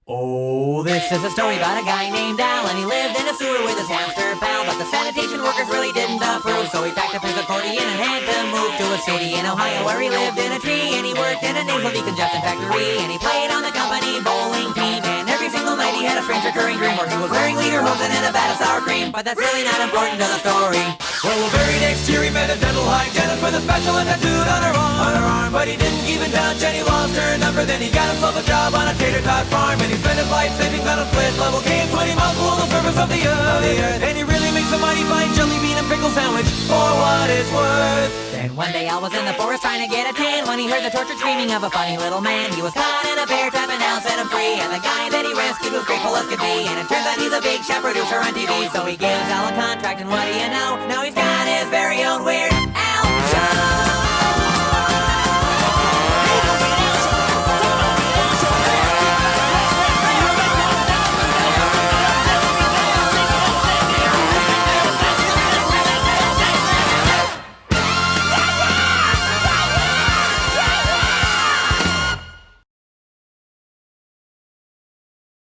Oh, this is a story about a guy named Al, and he lived in a sewer with his hamster pal. But the sanitation workers really didn't approve, so he packed up his accordion and had to move to a city in Ohio where he lived in a tree. And he worked in a nasal decongestant factory, and he played on the company bowling team. And every single night he had a strange recurring dream where he was wearing lederhosen and a vat of sour cream. But that's really not important to the story. Well, the very next year he met a dental hygienist with a spatula tattooed on her arm. But he didn't even touch any lost her number. Then he got himself a job on a tater tot farm, and he spent his life savings on a split level cave 20 miles below the surface of the earth. And he really makes a mighty fine jelly bean and pickle sandwich for what it's worth. Then one day Al was in the forest trying to get a tan when he heard the tortured screaming of a funny little man. He was caught in a bear trap and Al set him free, and the guy that he rescued was grateful as could be. And it turns out he's a big shot producer on TV, so he gives Al a contract, and what do you know? Now he's got his very own Weird Al Show.